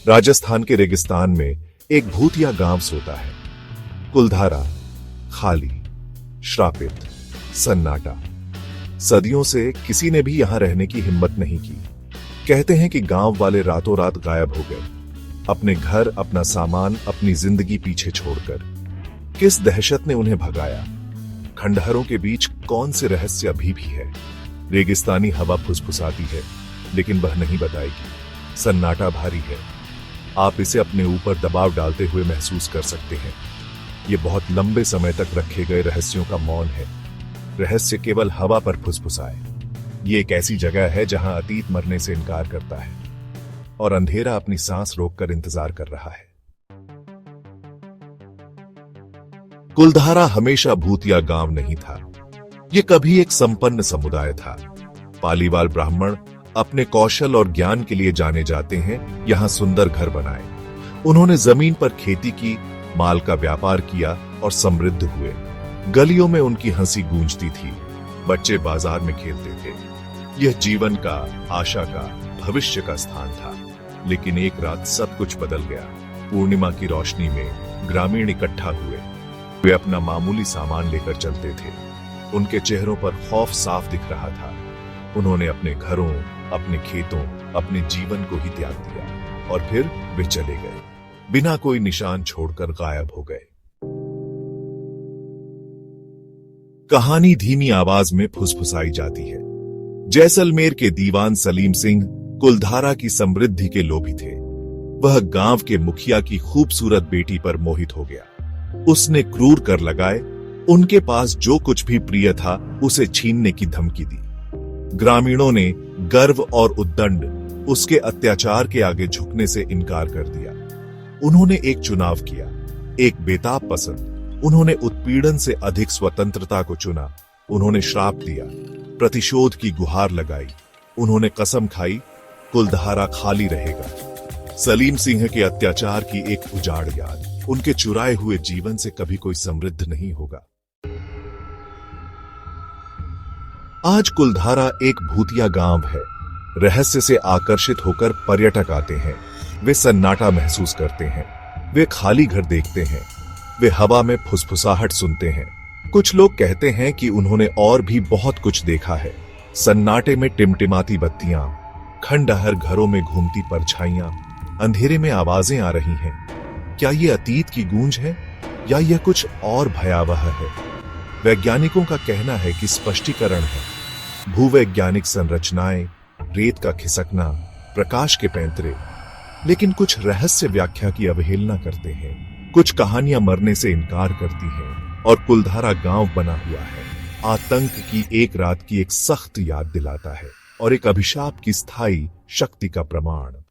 राजस्थान के रेगिस्तान में एक भूतिया गांव सोता है। कुलधारा, खाली, श्रापित, सन्नाटा। सदियों से किसी ने भी यहां रहने की हिम्मत नहीं की। कहते हैं कि गांव वाले रातों रात गायब हो गए, अपने घर, अपना सामान, अपनी जिंदगी पीछे छोड़कर। किस दहशत ने उन्हें भगाया? खंडहरों के बीच कौन से रहस्य अभी भी है? रेगिस्तानी हवा फुसफुसाती है, लेकिन वह नहीं बताएगी। सन्नाटा भारी है, आप इसे अपने ऊपर दबाव डालते हुए महसूस कर सकते हैं। ये बहुत लंबे समय तक रखे गए रहस्यों का मौन है। रहस्य केवल हवा पर फुसफुसाए। ये एक ऐसी जगह है जहां अतीत मरने से इनकार करता है और अंधेरा अपनी सांस रोककर इंतजार कर रहा है। कुलधारा हमेशा भूतिया गांव नहीं था। यह कभी एक संपन्न समुदाय था। पालीवाल ब्राह्मण अपने कौशल और ज्ञान के लिए जाने जाते हैं। यहां सुंदर घर बनाए, उन्होंने जमीन पर खेती की, माल का व्यापार किया और समृद्ध हुए। गलियों में उनकी हंसी गूंजती थी, बच्चे बाजार में खेलते थे। यह जीवन का, आशा का, भविष्य का स्थान था। लेकिन एक रात सब कुछ बदल गया। पूर्णिमा की रोशनी में ग्रामीण इकट्ठा हुए। वे अपना मामूली सामान लेकर चलते थे। उनके चेहरों पर खौफ साफ दिख रहा था। उन्होंने अपने घरों, अपने खेतों, अपने जीवन को ही त्याग दिया और फिर वे चले गए, बिना कोई निशान छोड़कर गायब हो गए। कहानी धीमी आवाज में फुसफुसाई जाती है। जैसलमेर के दीवान सलीम सिंह कुलधारा की समृद्धि के लोभी थे। वह गांव के मुखिया की खूबसूरत बेटी पर मोहित हो गया। उसने क्रूर कर लगाए, उनके पास जो कुछ भी प्रिय था उसे छीनने की धमकी दी। ग्रामीणों ने गर्व और उद्दंड उसके अत्याचार के आगे झुकने से इनकार कर दिया। उन्होंने एक चुनाव किया, एक बेताब पसंद। उन्होंने उत्पीड़न से अधिक स्वतंत्रता को चुना। उन्होंने श्राप दिया, प्रतिशोध की गुहार लगाई। उन्होंने कसम खाई, कुलधारा खाली रहेगा। सलीम सिंह के अत्याचार की एक उजाड़ याद, उनके चुराए हुए जीवन से कभी कोई समृद्ध नहीं होगा। आज कुलधारा एक भूतिया गांव है। रहस्य से आकर्षित होकर पर्यटक आते हैं। वे सन्नाटा महसूस करते हैं, वे खाली घर देखते हैं, वे हवा में फुसफुसाहट सुनते हैं। कुछ लोग कहते हैं कि उन्होंने और भी बहुत कुछ देखा है। सन्नाटे में टिमटिमाती बत्तियां, खंडहर घरों में घूमती परछाइयां, अंधेरे में आवाजें आ रही हैं। क्या ये अतीत की गूंज है या यह कुछ और भयावह है? वैज्ञानिकों का कहना है कि स्पष्टीकरण है। भूवैज्ञानिक संरचनाएं, रेत का खिसकना, प्रकाश के पैंतरे। लेकिन कुछ रहस्य व्याख्या की अवहेलना करते हैं। कुछ कहानियां मरने से इनकार करती हैं और कुलधारा गांव बना हुआ है। आतंक की एक रात की एक सख्त याद दिलाता है और एक अभिशाप की स्थायी शक्ति का प्रमाण।